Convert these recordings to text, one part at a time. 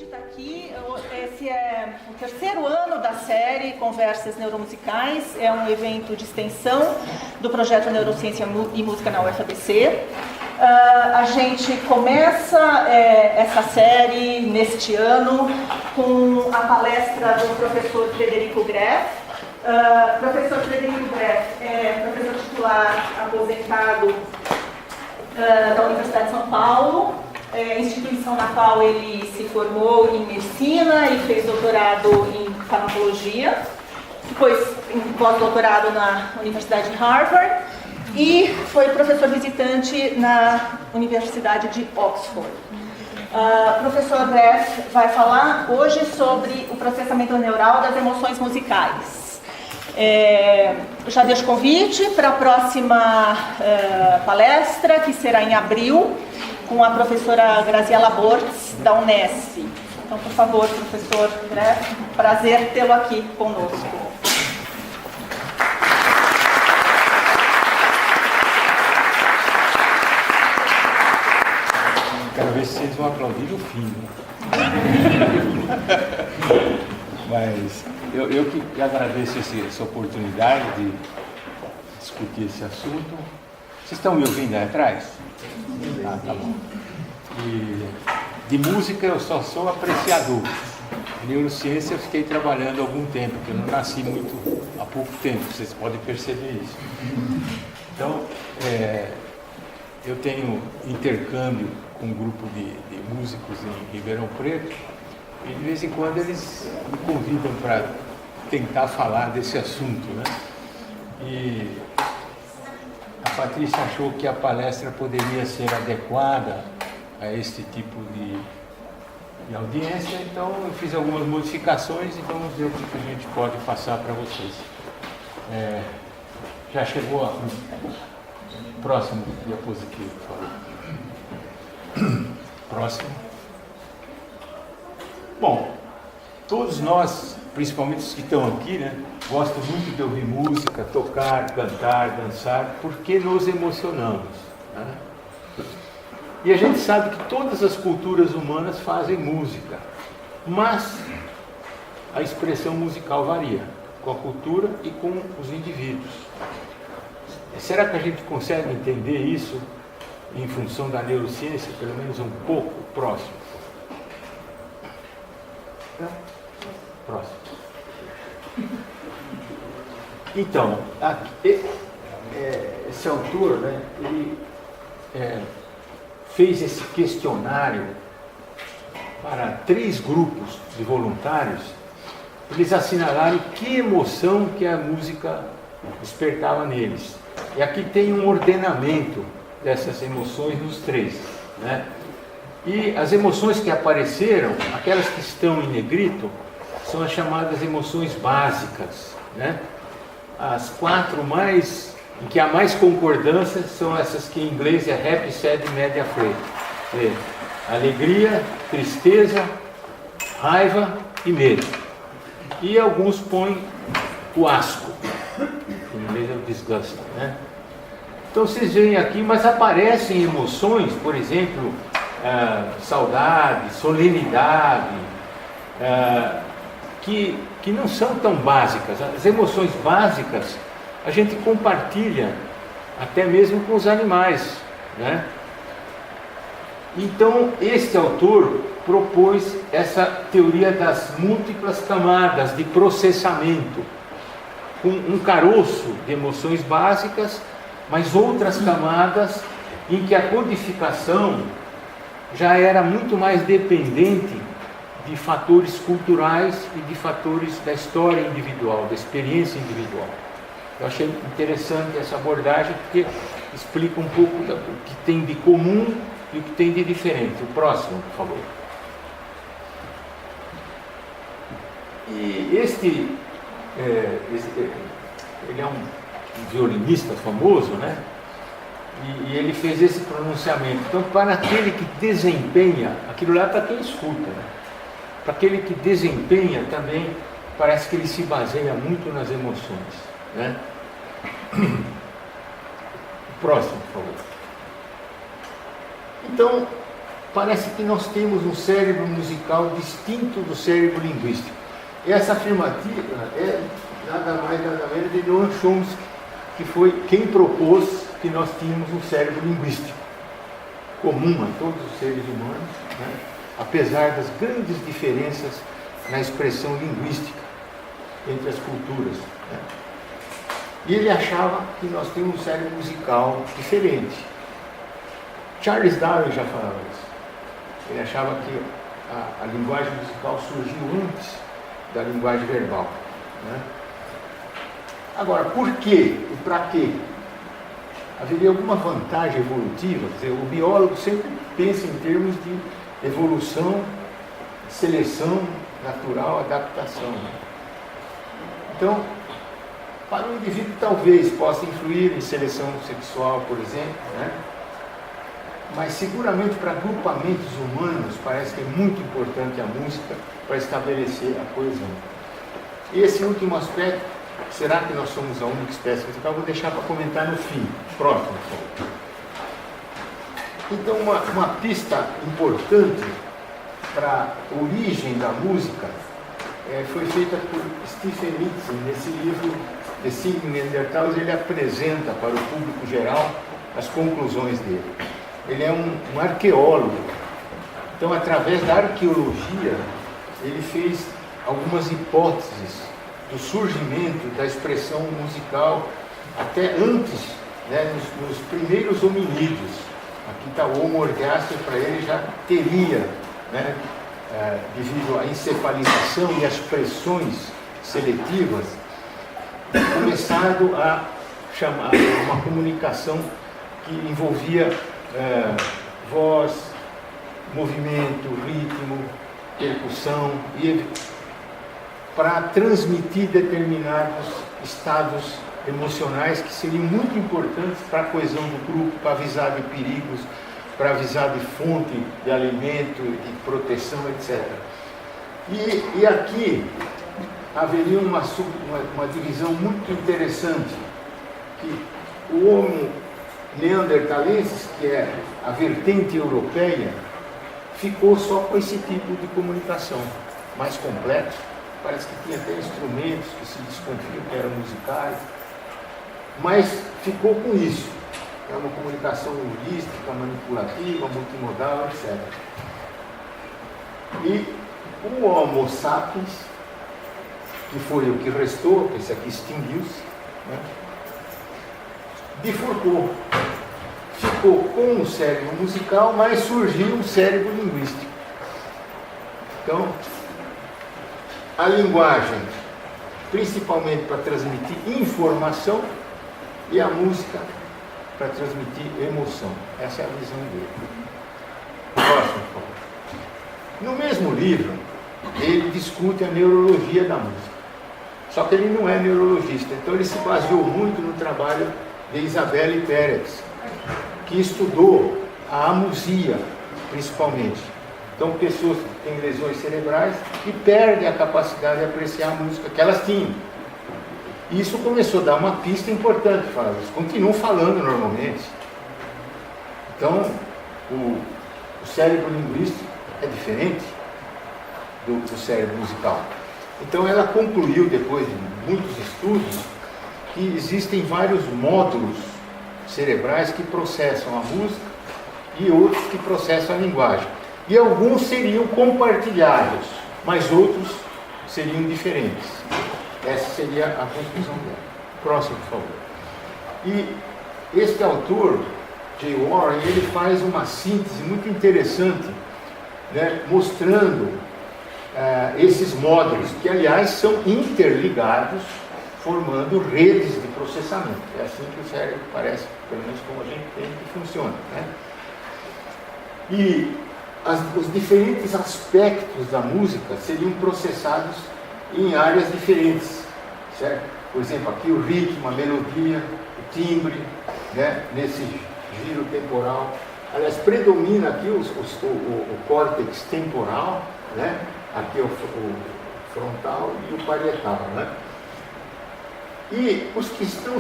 está aqui. Esse é o terceiro ano da série Conversas Neuromusicais. É um evento de extensão do projeto Neurociência e Música na UFABC. A gente começa essa série neste ano com a palestra do professor Frederico Greff. Professor Frederico Greff é professor titular aposentado da Universidade de São Paulo, instituição na qual ele se formou em medicina e fez doutorado em farmacologia, depois pós-doutorado na Universidade de Harvard e foi professor visitante na Universidade de Oxford. O professor Greff vai falar hoje sobre o processamento neural das emoções musicais. Já deixo o convite para a próxima palestra, que será em abril, com a professora Graziela Bortz, da Unesp. Então, por favor, professor Greff, prazer tê-lo aqui conosco. Quero ver se vocês vão aplaudir o fim. Mas eu que agradeço essa oportunidade de discutir esse assunto. Vocês estão me ouvindo aí atrás? Ah, tá bom. E de música eu só sou apreciador. Neurociência eu fiquei trabalhando há algum tempo, porque eu não nasci há pouco tempo, vocês podem perceber isso. Então, eu tenho intercâmbio com um grupo de músicos em Ribeirão Preto, e de vez em quando eles me convidam para tentar falar desse assunto, né? E a Patrícia achou que a palestra poderia ser adequada a este tipo de audiência, então eu fiz algumas modificações e vamos ver o que a gente pode passar para vocês. Já chegou a próximo diapositivo, por favor. Próximo. Bom, todos nós, principalmente os que estão aqui, né, gostam muito de ouvir música, tocar, cantar, dançar, porque nos emocionamos, né? E a gente sabe que todas as culturas humanas fazem música, mas a expressão musical varia com a cultura e com os indivíduos. Será que a gente consegue entender isso em função da neurociência, pelo menos um pouco próximo? Próximo. Então, esse autor, né, ele fez esse questionário para 3 grupos de voluntários. Eles assinalaram que emoção que a música despertava neles. E aqui tem um ordenamento dessas emoções nos 3, né? E as emoções que apareceram, aquelas que estão em negrito, são as chamadas emoções básicas, né? As 4 em que há mais concordância são essas que em inglês é happy, sad, mad e afraid. Alegria, tristeza, raiva e medo. E alguns põem o asco, que em inglês é o disgust, né? Então vocês veem aqui, mas aparecem emoções, por exemplo, saudade, solenidade, que não são tão básicas. As emoções básicas a gente compartilha até mesmo com os animais, né? Então este autor propôs essa teoria das múltiplas camadas de processamento, com um caroço de emoções básicas, mas outras camadas em que a codificação já era muito mais dependente de fatores culturais e de fatores da história individual, da experiência individual. Eu achei interessante essa abordagem porque explica um pouco o que tem de comum e o que tem de diferente. O próximo, por favor. E ele é um violinista famoso, né? E ele fez esse pronunciamento. Então, para aquele que desempenha, aquilo lá para quem escuta, né? Para aquele que desempenha também, parece que ele se baseia muito nas emoções, né? Próximo, por favor. Então, parece que nós temos um cérebro musical distinto do cérebro linguístico. E essa afirmativa é nada mais nada menos de Noam Chomsky, que foi quem propôs que nós tínhamos um cérebro linguístico comum a todos os seres humanos, né? Apesar das grandes diferenças na expressão linguística entre as culturas, né? E ele achava que nós tínhamos um cérebro musical diferente. Charles Darwin já falava isso. Ele achava que a linguagem musical surgiu antes da linguagem verbal, né? Agora, por quê e para quê? Haveria alguma vantagem evolutiva? Quer dizer, o biólogo sempre pensa em termos de evolução, seleção natural, adaptação. Então, para o indivíduo talvez possa influir em seleção sexual, por exemplo, né? Mas seguramente para agrupamentos humanos parece que é muito importante a música para estabelecer a coesão. E esse último aspecto, será que nós somos a única espécie musical? Vou deixar para comentar no fim. Próximo. Então, uma pista importante para a origem da música foi feita por Stephen Nitzen. Nesse livro, The Singing Neanderthals, ele apresenta para o público geral as conclusões dele. Ele é um arqueólogo. Então, através da arqueologia, ele fez algumas hipóteses do surgimento da expressão musical até antes, né, nos primeiros hominídeos. Aqui está o Homo ergaster, para ele já teria, né, devido à encefalização e às pressões seletivas, começado a chamar uma comunicação que envolvia voz, movimento, ritmo, percussão, e para transmitir determinados estados emocionais que seriam muito importantes para a coesão do grupo, para avisar de perigos, para avisar de fonte de alimento, de proteção, etc. E aqui haveria uma divisão muito interessante, que o Homo neanderthalensis, que é a vertente europeia, ficou só com esse tipo de comunicação mais complexo. Parece que tinha até instrumentos que se desconfiam que eram musicais, mas ficou com isso. É uma comunicação linguística, manipulativa, multimodal, etc. E o Homo sapiens, que foi o que restou, esse aqui extinguiu-se, né, bifurcou. Ficou com o cérebro musical, mas surgiu um cérebro linguístico. Então, a linguagem, principalmente para transmitir informação, e a música para transmitir emoção. Essa é a visão dele. Próximo, por favor. No mesmo livro, ele discute a neurologia da música. Só que ele não é neurologista, então ele se baseou muito no trabalho de Isabelle Peretz, que estudou a amusia, principalmente. Então, pessoas que têm lesões cerebrais e perdem a capacidade de apreciar a música que elas tinham. E isso começou a dar uma pista importante. Eles continuam falando normalmente. Então, o cérebro linguístico é diferente do cérebro musical. Então, ela concluiu, depois de muitos estudos, que existem vários módulos cerebrais que processam a música e outros que processam a linguagem. E alguns seriam compartilhados, mas outros seriam diferentes. Essa seria a conclusão dela. Próximo, por favor. E este autor, Jay Warren, ele faz uma síntese muito interessante, né, mostrando esses módulos, que aliás são interligados, formando redes de processamento. É assim que o cérebro parece, pelo menos como a gente tem, que funciona, né? E os diferentes aspectos da música seriam processados em áreas diferentes, certo? Por exemplo, aqui o ritmo, a melodia, o timbre, né, nesse giro temporal. Aliás, predomina aqui o córtex temporal, né? Aqui o frontal e o parietal, né? E os que estão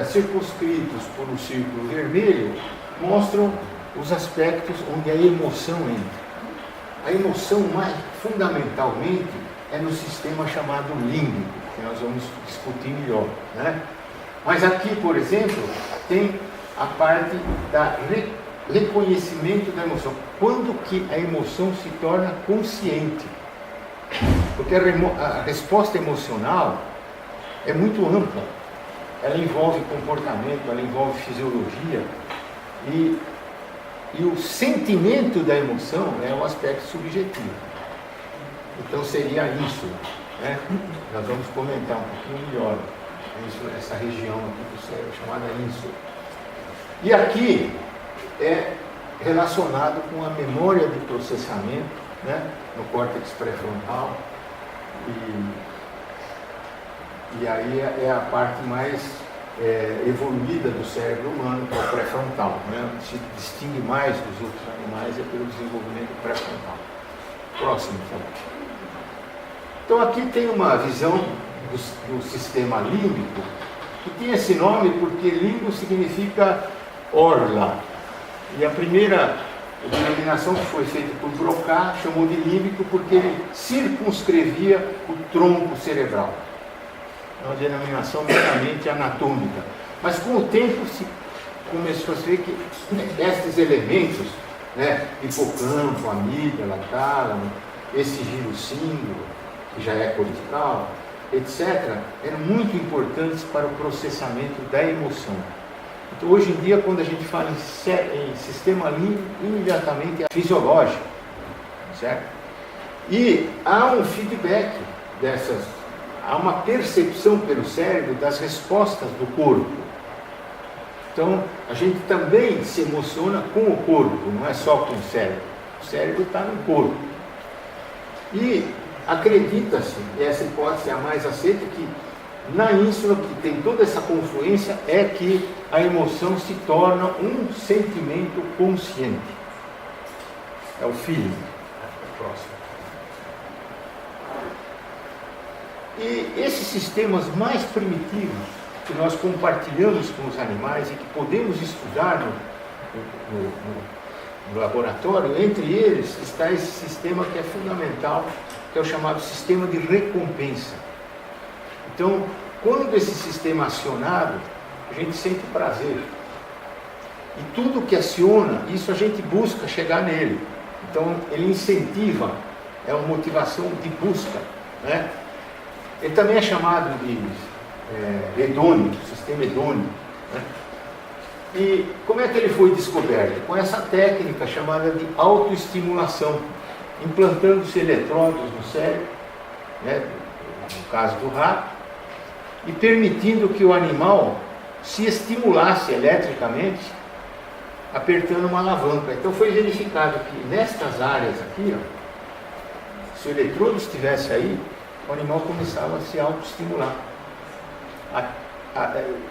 circunscritos por um círculo vermelho mostram os aspectos onde a emoção entra. A emoção, mais fundamentalmente, é no sistema chamado límbico, que nós vamos discutir melhor, né? Mas aqui, por exemplo, tem a parte da reconhecimento da emoção. Quando que a emoção se torna consciente? Porque a resposta emocional é muito ampla. Ela envolve comportamento, ela envolve fisiologia. E o sentimento da emoção é o aspecto subjetivo. Então seria isso, né? Nós vamos comentar um pouquinho melhor essa região aqui do cérebro chamada ínsula. E aqui é relacionado com a memória de processamento, né? No córtex pré-frontal. E aí é a parte mais evoluída do cérebro humano, que é o pré-frontal, né? Se distingue mais dos outros animais é pelo desenvolvimento pré-frontal. Próximo, por favor. Então aqui tem uma visão do sistema límbico, que tem esse nome porque limbo significa orla. E a primeira denominação que foi feita por Broca chamou de límbico porque ele circunscrevia o tronco cerebral. É uma denominação meramente anatômica. Mas com o tempo se começou a ver que estes elementos, né, hipocampo, amígdala, tálamo, esse giro símbolo, que já é cortical, etc., eram muito importantes para o processamento da emoção. Então, hoje em dia, quando a gente fala em sistema límbico, imediatamente é fisiológico, certo? E há um feedback há uma percepção pelo cérebro das respostas do corpo. Então, a gente também se emociona com o corpo, não é só com o cérebro. O cérebro está no corpo. E acredita-se, e essa hipótese é a mais aceita, que na ínsula, que tem toda essa confluência, é que a emoção se torna um sentimento consciente. É o feeling. Próximo. E esses sistemas mais primitivos, que nós compartilhamos com os animais e que podemos estudar no laboratório, entre eles está esse sistema que é fundamental, que é o chamado sistema de recompensa. Então, quando esse sistema é acionado, a gente sente prazer. E tudo que aciona, isso a gente busca chegar nele. Então, ele incentiva, é uma motivação de busca, né? Ele também é chamado de hedônico, sistema hedônico, né? E como é que ele foi descoberto? Com essa técnica chamada de autoestimulação, implantando-se eletrodos no cérebro, né, no caso do rato, e permitindo que o animal se estimulasse eletricamente, apertando uma alavanca. Então foi verificado que nestas áreas aqui, ó, se o eletrodo estivesse aí, o animal começava a se autoestimular.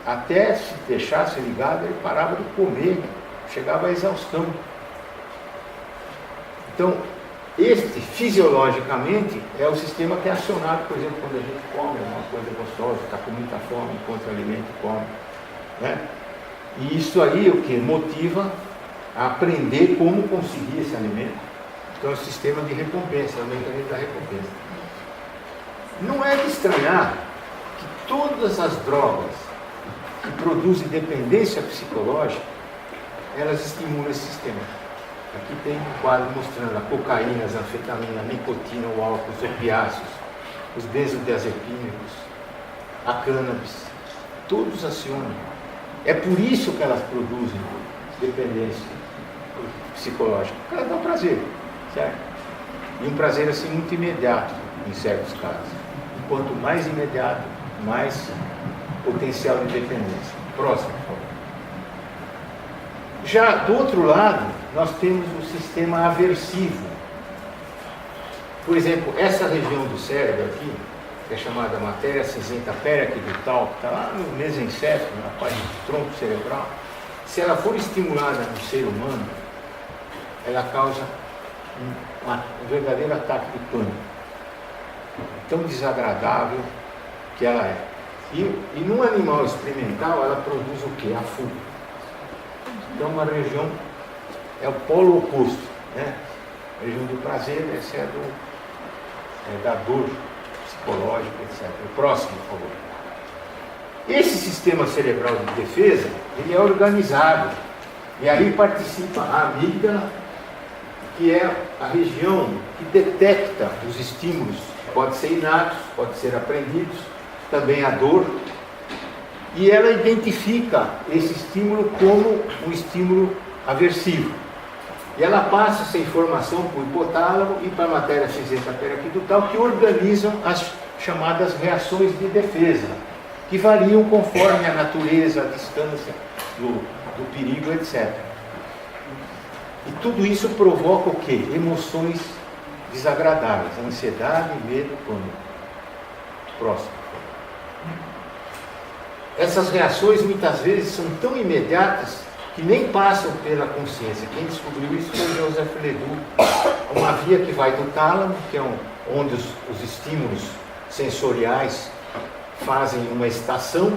Até se deixasse ligado, ele parava de comer, chegava à exaustão. Então, este, fisiologicamente, é o sistema que é acionado, por exemplo, quando a gente come uma coisa gostosa, está com muita fome, encontra alimento e come, né? E isso aí o que motiva a aprender como conseguir esse alimento. Então é o sistema de recompensa, é o mecanismo da recompensa. Não é de estranhar que todas as drogas que produzem dependência psicológica, elas estimulam esse sistema. Aqui tem um quadro mostrando a cocaína, as anfetaminas, a nicotina, o álcool, os opiáceos, os benzodiazepínicos, a cannabis, todos acionam. É por isso que elas produzem dependência psicológica, porque elas dão prazer, certo? E um prazer assim muito imediato, em certos casos. E quanto mais imediato, mais potencial de dependência. Próximo, por favor. Já do outro lado, nós temos o sistema aversivo. Por exemplo, essa região do cérebro aqui, que é chamada matéria cinzenta periaquidutal, que está lá no mesencéfalo, na parte do tronco cerebral, se ela for estimulada no ser humano, ela causa um verdadeiro ataque de pânico. Tão desagradável que ela é. E num animal experimental, ela produz o quê? A fuga. Então, uma região é o polo oposto, né? A região do prazer, essa é da dor psicológica, etc. O próximo, por favor. Esse sistema cerebral de defesa, ele é organizado. E aí participa a amígdala, que é a região que detecta os estímulos. Pode ser inatos, pode ser aprendidos, também a dor. E ela identifica esse estímulo como um estímulo aversivo. E ela passa essa informação para o hipotálamo e para a matéria cinzenta periaquidutal, que organizam as chamadas reações de defesa, que variam conforme a natureza, a distância do perigo, etc. E tudo isso provoca o quê? Emoções desagradáveis, ansiedade, medo, pânico. Próximo. Essas reações muitas vezes são tão imediatas que nem passam pela consciência. Quem descobriu isso foi Joseph Ledoux. Uma via que vai do tálamo, que é onde os estímulos sensoriais fazem uma estação,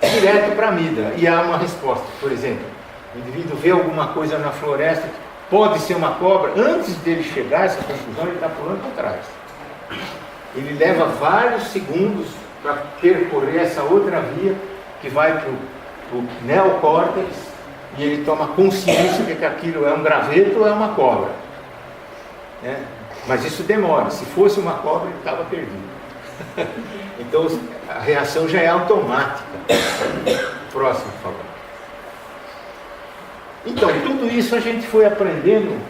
direto para a amígdala. E há uma resposta. Por exemplo, o indivíduo vê alguma coisa na floresta, que pode ser uma cobra, antes dele chegar a essa conclusão, ele está pulando para trás. Ele leva vários segundos para percorrer essa outra via, que vai para o neocórtex, e ele toma consciência de que aquilo é um graveto ou é uma cobra. Né? Mas isso demora. Se fosse uma cobra, ele estava perdido. Então a reação já é automática. Próximo, por favor. Então, tudo isso a gente foi aprendendo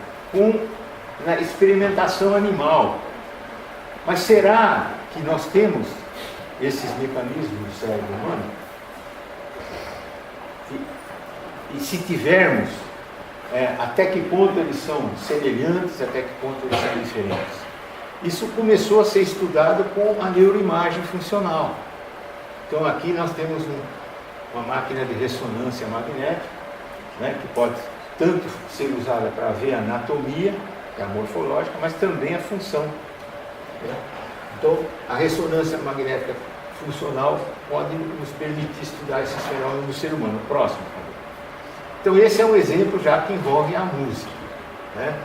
na experimentação animal. Mas será que nós temos esses mecanismos do cérebro humano? E se tivermos, até que ponto eles são semelhantes, até que ponto eles são diferentes? Isso começou a ser estudado com a neuroimagem funcional. Então aqui nós temos uma máquina de ressonância magnética, né, que pode tanto ser usada para ver a anatomia, que é a morfológica, mas também a função. Né? Então a ressonância magnética funcional pode nos permitir estudar esses fenômenos no ser humano. Próximo, por favor. Então esse é um exemplo já que envolve a música. Né?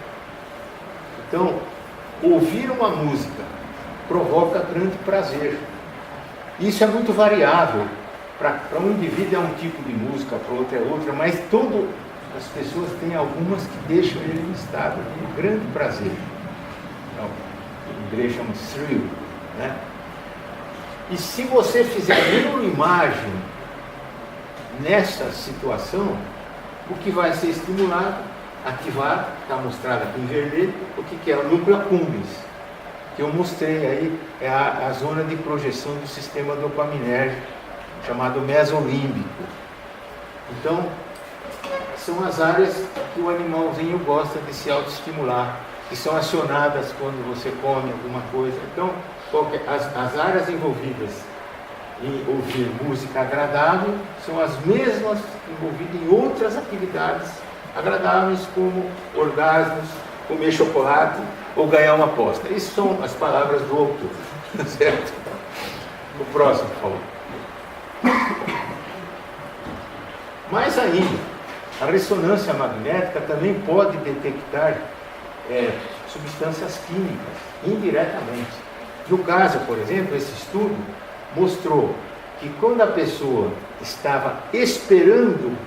Então, ouvir uma música provoca grande prazer. Isso é muito variável. Para um indivíduo é um tipo de música, para outro é outra, mas todas as pessoas têm algumas que deixam ele em estado de grande prazer. Então, em inglês chama thrill. Né? E se você fizer neuroimagem nessa situação, o que vai ser estimulado, ativado, está mostrado aqui em vermelho, o que é o núcleo accumbens, que eu mostrei aí, é a zona de projeção do sistema dopaminérgico, chamado mesolímbico. Então, são as áreas que o animalzinho gosta de se autoestimular, que são acionadas quando você come alguma coisa. Então, as áreas envolvidas em ouvir música agradável são as mesmas envolvidas em outras atividades agradáveis, como orgasmos, comer chocolate ou ganhar uma aposta. Isso são as palavras do autor, certo? O próximo, por favor. Mais ainda, a ressonância magnética também pode detectar substâncias químicas indiretamente. No caso, por exemplo, esse estudo mostrou que quando a pessoa estava esperando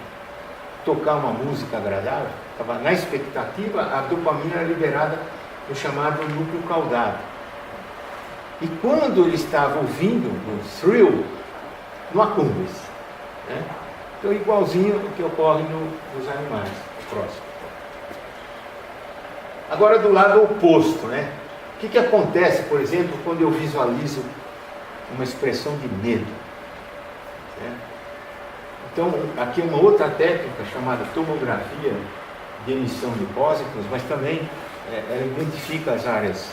tocar uma música agradável, estava na expectativa, a dopamina era liberada no chamado núcleo caudado. E quando ele estava ouvindo o thrill, no accumbens. Né? Então, igualzinho o que ocorre nos animais. Próximo. Agora, do lado oposto, né? O que acontece, por exemplo, quando eu visualizo uma expressão de medo? Né? Então, aqui é uma outra técnica chamada tomografia de emissão de pósitrons, mas também ela identifica as áreas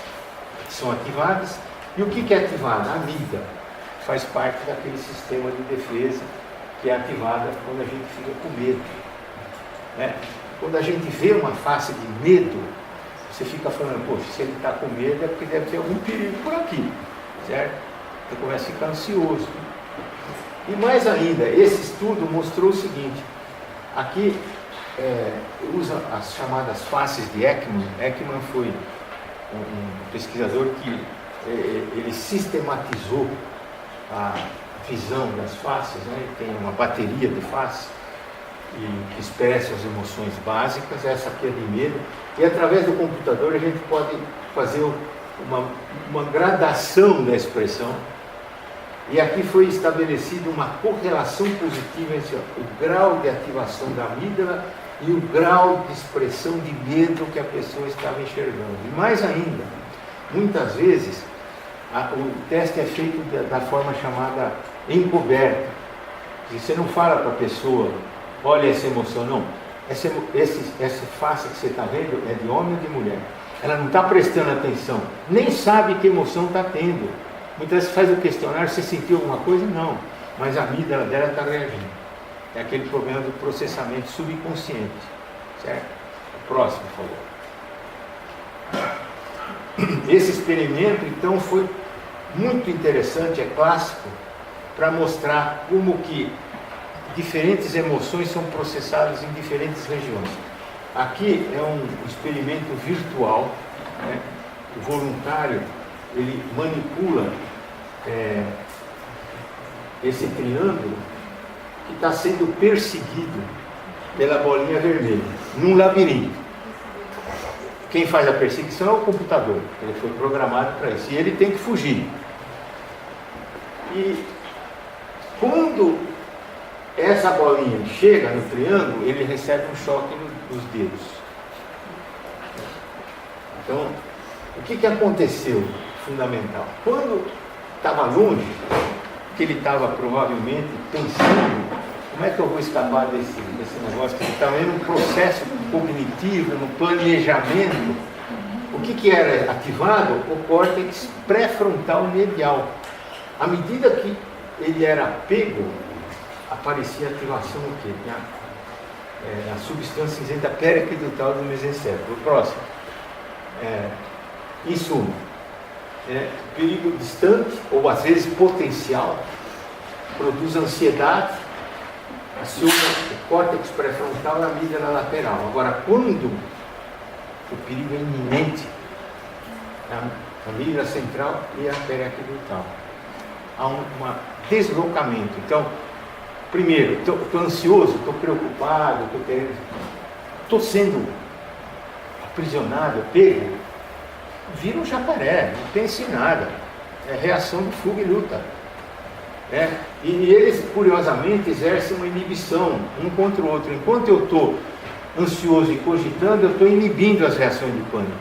que são ativadas. E o que é ativado? A amígdala faz parte daquele sistema de defesa que é ativada quando a gente fica com medo. Né? Quando a gente vê uma face de medo, você fica falando, poxa, se ele está com medo é porque deve ter algum perigo por aqui, certo? Você começa a ficar ansioso. E mais ainda, esse estudo mostrou o seguinte, aqui usa as chamadas faces de Ekman. Ekman foi um pesquisador que ele sistematizou a visão das faces, né? Tem uma bateria de faces que expressa as emoções básicas. Essa aqui é de medo, e através do computador a gente pode fazer uma gradação da expressão, e aqui foi estabelecida uma correlação positiva entre o grau de ativação da amígdala e o grau de expressão de medo que a pessoa estava enxergando. E mais ainda, muitas vezes o teste é feito da forma chamada encoberta. E você não fala para a pessoa, olha essa emoção, não. Essa face que você está vendo é de homem ou de mulher. Ela não está prestando atenção, nem sabe que emoção está tendo. Muitas vezes faz o questionário, você sentiu alguma coisa? Não, mas a amígdala dela está reagindo. É aquele problema do processamento subconsciente. Certo? Próximo, por favor. Esse experimento, então, foi muito interessante, é clássico, para mostrar como que diferentes emoções são processadas em diferentes regiões. Aqui é um experimento virtual, né? O voluntário, ele manipula esse triângulo que está sendo perseguido pela bolinha vermelha, num labirinto. Quem faz a perseguição é o computador, ele foi programado para isso, e ele tem que fugir. E quando essa bolinha chega no triângulo, ele recebe um choque nos dedos. Então, o que aconteceu fundamental? Quando estava longe, que ele estava provavelmente pensando, como é que eu vou escapar desse negócio? Que ele estava em um processo cognitivo, no planejamento. O que era ativado? O córtex pré-frontal medial. À medida que ele era pego, aparecia a ativação do quê? A substância cinzenta periaquidutal do mesencéfalo. O próximo. Em suma, perigo distante, ou às vezes potencial, produz ansiedade, aciona o córtex pré-frontal e a amígdala lateral. Agora, quando o perigo é iminente, a amígdala central e a periaquidutal, há um deslocamento. Então, primeiro, estou ansioso, estou preocupado, estou sendo aprisionado, pego, vira um jacaré, não pensa em nada. É reação de fuga e luta. E eles, curiosamente, exercem uma inibição um contra o outro. Enquanto eu estou ansioso e cogitando, eu estou inibindo as reações de pânico.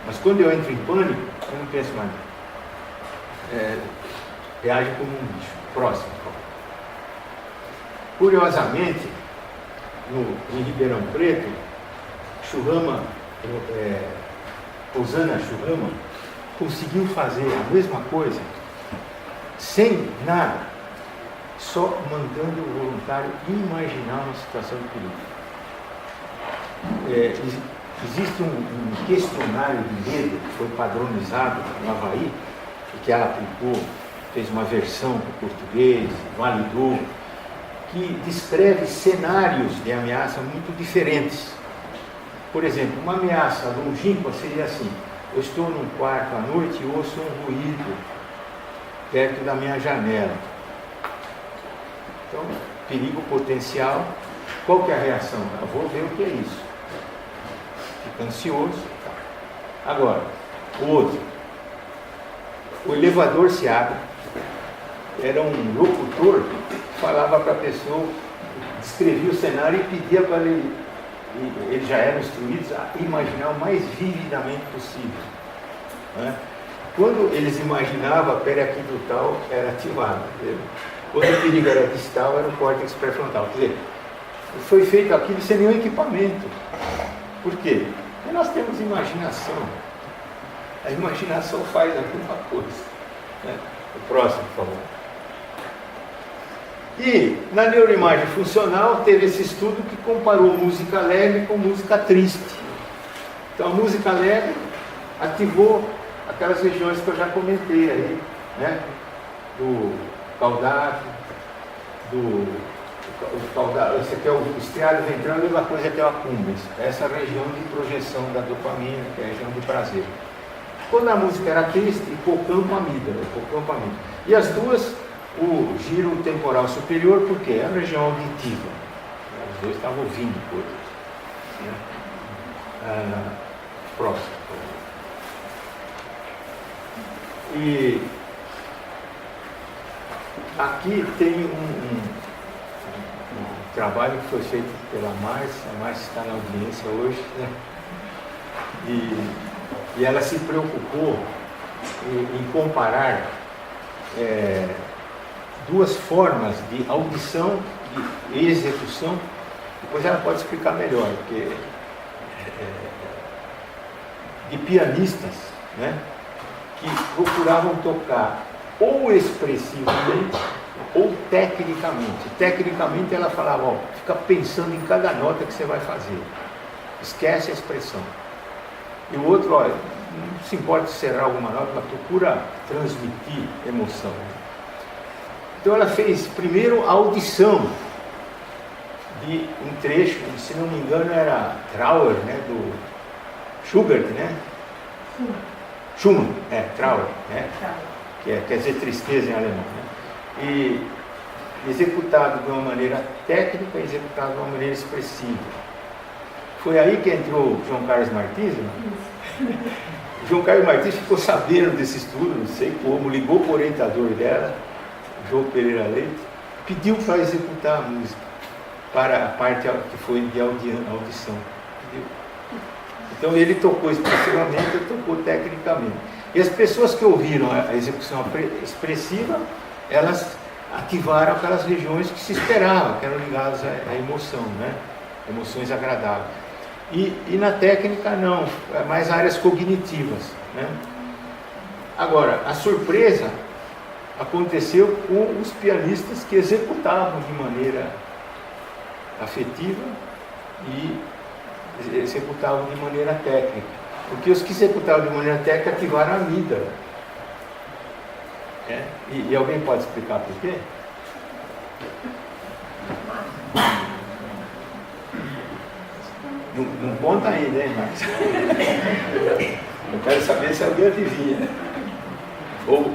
Mas quando eu entro em pânico, eu não penso mais. Reage como um bicho. Próximo. Curiosamente, em Ribeirão Preto, Rosana Churrama conseguiu fazer a mesma coisa sem nada, só mandando o voluntário imaginar uma situação de perigo. Existe um questionário de medo que foi padronizado no Havaí, e que ela aplicou, fez uma versão para o português, validou, que descreve cenários de ameaça muito diferentes. Por exemplo, uma ameaça longínqua seria assim: eu estou num quarto à noite e ouço um ruído perto da minha janela. Então, perigo potencial. Qual que é a reação? Eu vou ver o que é isso. Fica ansioso. Agora, o outro. O elevador se abre. Era um locutor que falava para a pessoa, descrevia o cenário e pedia para ele, eles já eram instruídos a imaginar o mais vividamente possível. Quando eles imaginavam, a periaquidutal era ativada. Quando o perigo era distal, era o córtex pré-frontal. Quer dizer, foi feito aquilo sem nenhum equipamento. Por quê? Porque nós temos imaginação. A imaginação faz alguma coisa. O próximo, por favor. E na neuroimagem funcional teve esse estudo que comparou música alegre com música triste. Então a música alegre ativou aquelas regiões que eu já comentei aí, do caudado, do esse aqui é o estriado ventral e a coisa aqui é o accumbens. Essa é a região de projeção da dopamina, que é a região de prazer. Quando a música era triste, hipocampo amígdala. E as duas, o giro temporal superior, porque é a região auditiva. Os dois estavam ouvindo coisas. Né? Próximo. E aqui tem um trabalho que foi feito pela Márcia. A Márcia está na audiência hoje, né? E ela se preocupou em comparar duas formas de audição e execução. Depois ela pode explicar melhor, porque de pianistas, né, que procuravam tocar ou expressivamente ou tecnicamente. Tecnicamente ela falava, ó, fica pensando em cada nota que você vai fazer. Esquece a expressão. E o outro, olha, não se importa se será alguma nota, mas procura transmitir emoção. Então ela fez primeiro a audição de um trecho, se não me engano era Trauer, né, do Schubert, né? Schumann, Trauer, né? Que quer dizer tristeza em alemão, né? E executado de uma maneira técnica e executado de uma maneira expressiva. Foi aí que entrou João Carlos Martins, né? João Carlos Martins ficou sabendo desse estudo, não sei como, ligou para o orientador dela, João Pereira Leite, pediu para executar a música, para a parte que foi de audição. Então ele tocou expressivamente, eu tocou tecnicamente. E as pessoas que ouviram a execução expressiva, elas ativaram aquelas regiões que se esperava, que eram ligadas à emoção, né? Emoções agradáveis. E na técnica não, é mais áreas cognitivas, né? Agora, a surpresa aconteceu com os pianistas que executavam de maneira afetiva e executavam de maneira técnica. Porque os que executavam de maneira técnica ativaram a amígdala. E alguém pode explicar por quê? Não conta ainda, hein, Marcos? Eu quero saber se alguém adivinha. Ou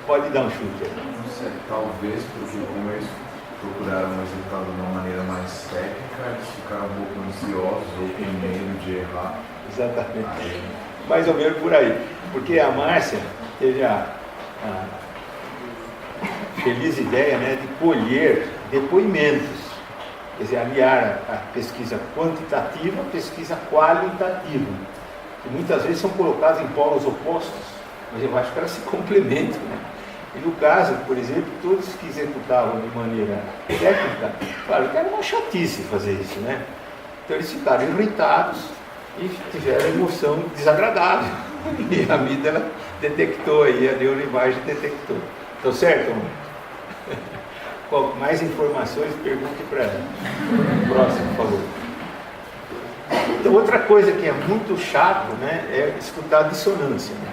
pode dar um chute aí. Não sei, talvez porque como eles procuraram executar de uma maneira mais técnica, eles ficaram um pouco ansiosos ou com medo de errar. Exatamente. Mais ou menos por aí. Porque a Márcia teve a feliz ideia, né, de colher depoimentos. Quer dizer, aliar a pesquisa quantitativa à pesquisa qualitativa, que muitas vezes são colocadas em polos opostos, mas eu acho que elas se complementam, né? E no caso, por exemplo, todos que executavam de maneira técnica, claro que era uma chatice fazer isso, né? Então eles ficaram irritados e tiveram emoção desagradável. E a amígdala detectou aí, a neuroimagem detectou. Estou certo, amor? Mais informações, pergunte para ela. Próximo, por favor. Então, outra coisa que é muito chato, né, é escutar dissonância. Né?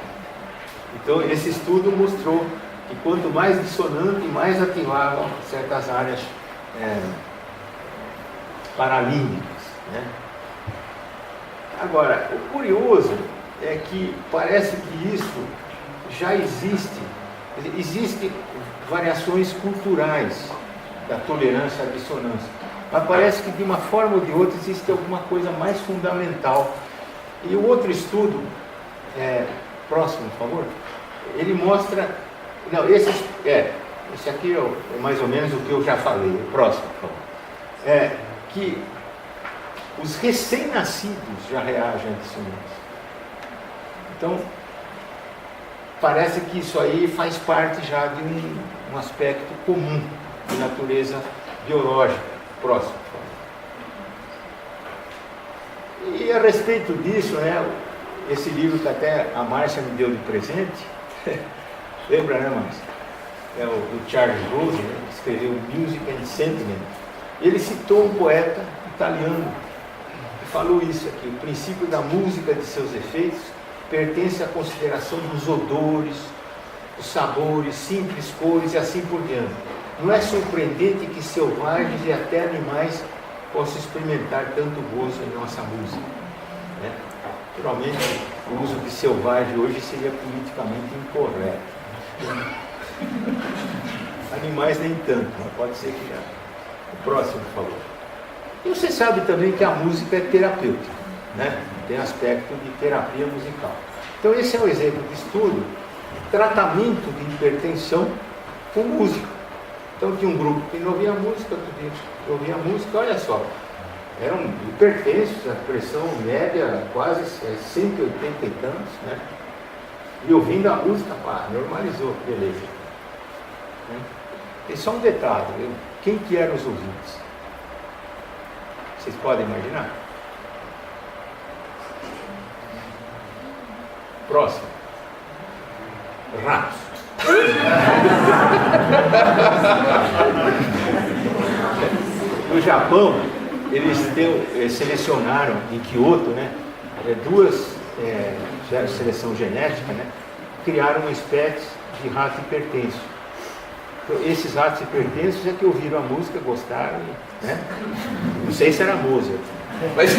Então, esse estudo mostrou que quanto mais dissonante, mais ativavam certas áreas paralímbicas. Né? Agora, o curioso é que parece que isso já existe. Existem variações culturais da tolerância à dissonância, mas parece que de uma forma ou de outra existe alguma coisa mais fundamental. E o outro estudo, próximo, por favor, ele mostra, não, esse aqui é mais ou menos o que eu já falei, o próximo, por favor, que os recém-nascidos já reagem à dissonância. Então, parece que isso aí faz parte já de um aspecto comum de natureza biológica. Próximo. E a respeito disso, né, esse livro que até a Márcia me deu de presente, lembra, né, Márcia? É o do Charles Rose, né, que escreveu Music and Sentiment. Ele citou um poeta italiano que falou isso aqui: o princípio da música e de seus efeitos pertence à consideração dos odores, os sabores, simples cores e assim por diante. Não é surpreendente que selvagens e até animais possam experimentar tanto gozo em nossa música, né? Naturalmente, o uso de selvagem hoje seria politicamente incorreto. Animais nem tanto, mas pode ser que já. O próximo, por favor. E você sabe também que a música é terapêutica, né? Tem aspecto de terapia musical. Então esse é um exemplo de estudo, tratamento de hipertensão com música. Então tinha um grupo que não ouvia música, outro dia ouvia música, olha só, eram hipertensos, a pressão média quase 180 e tantos, né? E ouvindo a música, pá, normalizou, beleza. Né? E só um detalhe, viu? Quem que eram os ouvintes? Vocês podem imaginar? Próximo. Ratos. No Japão, eles selecionaram em Kyoto, né, seleção genética, né, criaram uma espécie de rato hipertenso. Então, esses ratos hipertensos é que ouviram a música, gostaram, né? Não sei se era Mozart, mas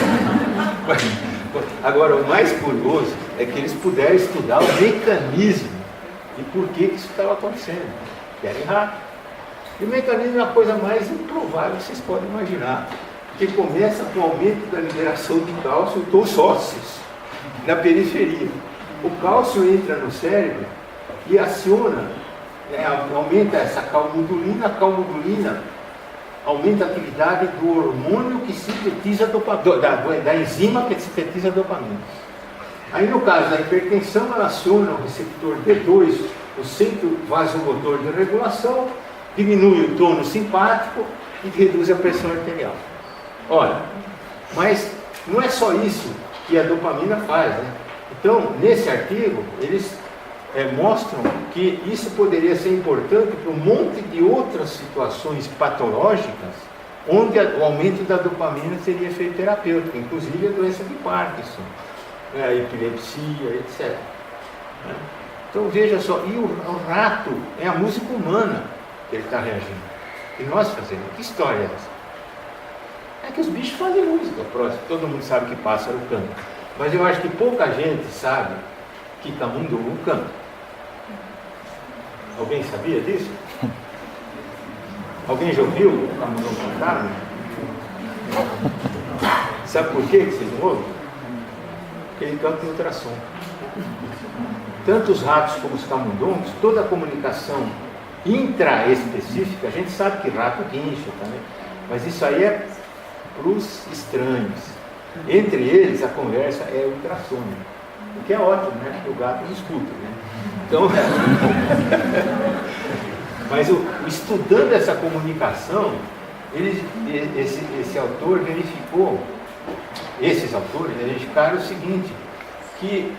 agora o mais curioso é que eles puderam estudar o mecanismo e por que isso estava acontecendo. Que era em rato. E o mecanismo é a coisa mais improvável que vocês podem imaginar, que começa com o aumento da liberação de cálcio dos ossos na periferia. O cálcio entra no cérebro e aciona, aumenta essa calmodulina, a calmodulina aumenta a atividade do hormônio que sintetiza dopamina, da enzima que sintetiza dopamina. Aí no caso da hipertensão, ela aciona o receptor D2, o centro vasomotor de regulação, diminui o tônus simpático e reduz a pressão arterial. Olha, mas não é só isso que a dopamina faz, né? Então, nesse artigo, eles mostram que isso poderia ser importante para um monte de outras situações patológicas, onde o aumento da dopamina seria efeito terapêutico, inclusive a doença de Parkinson, a epilepsia, etc. Então, veja só, e o rato é a música humana que ele está reagindo. E nós fazemos. Que história é essa? É que os bichos fazem música, próximo. Todo mundo sabe que pássaro canta. Mas eu acho que pouca gente sabe que camundongo canta. Alguém sabia disso? Alguém já ouviu o camundongo cantar? Sabe por quê que vocês não ouvem? Porque ele canta em ultrassom. Tanto os ratos como os camundongos, toda a comunicação intraespecífica, a gente sabe que rato guincha também, mas isso aí é para os estranhos. Entre eles a conversa é ultrassônica, o que é ótimo, né? Porque o gato não escuta, né? Então, mas estudando essa comunicação, esse autor verificou, esses autores verificaram o seguinte, que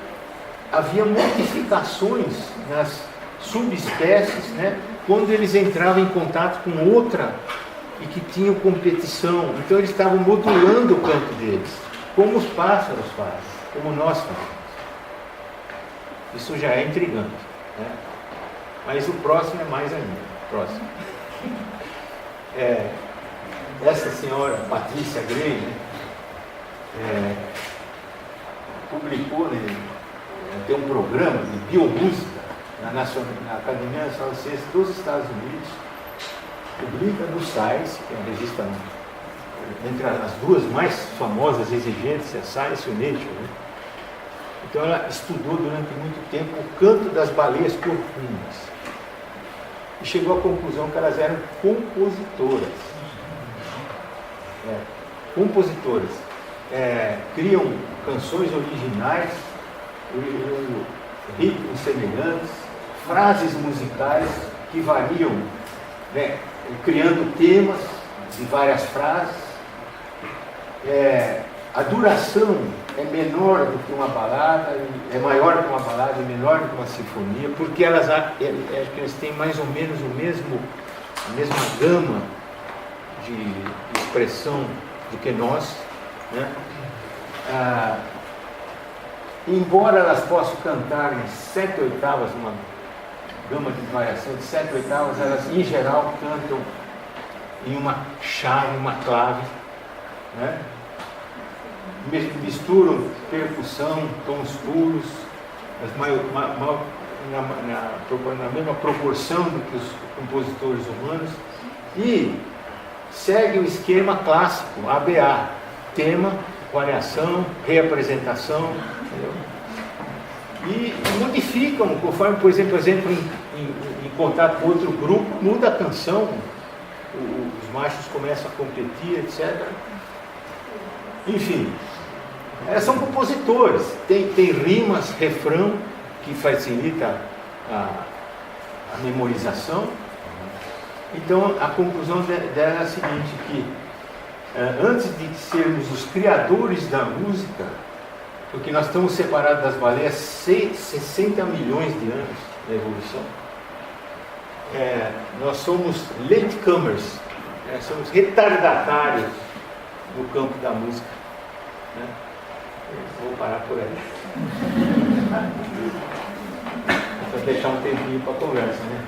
havia modificações nas subespécies, né, quando eles entravam em contato com outra e que tinham competição. Então eles estavam modulando o canto deles, como os pássaros fazem, como nós fazemos. Isso já é intrigante, né? Mas o próximo é mais ainda. Próximo. Essa senhora, Patrícia Gray, né, publicou, né, tem um programa de biomúsica na Academia Nacional de Ciências dos Estados Unidos, publica no Science, que é uma revista entre as duas mais famosas exigentes, a Science e o Nature, né? Então ela estudou durante muito tempo o canto das baleias corcunas e chegou à conclusão que elas eram compositoras. Compositoras. Criam canções originais, ritmos semelhantes, frases musicais que variam, né, criando temas de várias frases. A duração é menor do que uma balada, é maior que uma balada, é menor do que uma sinfonia, porque elas têm mais ou menos a mesma gama de expressão do que nós, né? Embora elas possam cantar em 7/8 gama de variação de 7 oitavas, elas em geral cantam em uma chave, uma clave, né? Misturam percussão, tons puros, na mesma proporção do que os compositores humanos, e segue o esquema clássico, ABA, tema, variação, reapresentação, entendeu? E modificam, conforme, por exemplo, em contato com outro grupo, muda a canção, os machos começam a competir, etc. Enfim, são compositores, tem rimas, refrão, que facilita a memorização. Então, a conclusão dela é a seguinte, que antes de sermos os criadores da música, porque nós estamos separados das baleias 60 milhões de anos da evolução, nós somos latecomers, somos retardatários no campo da música, né? Vou parar por aí. Vou deixar um tempinho para a conversa, né?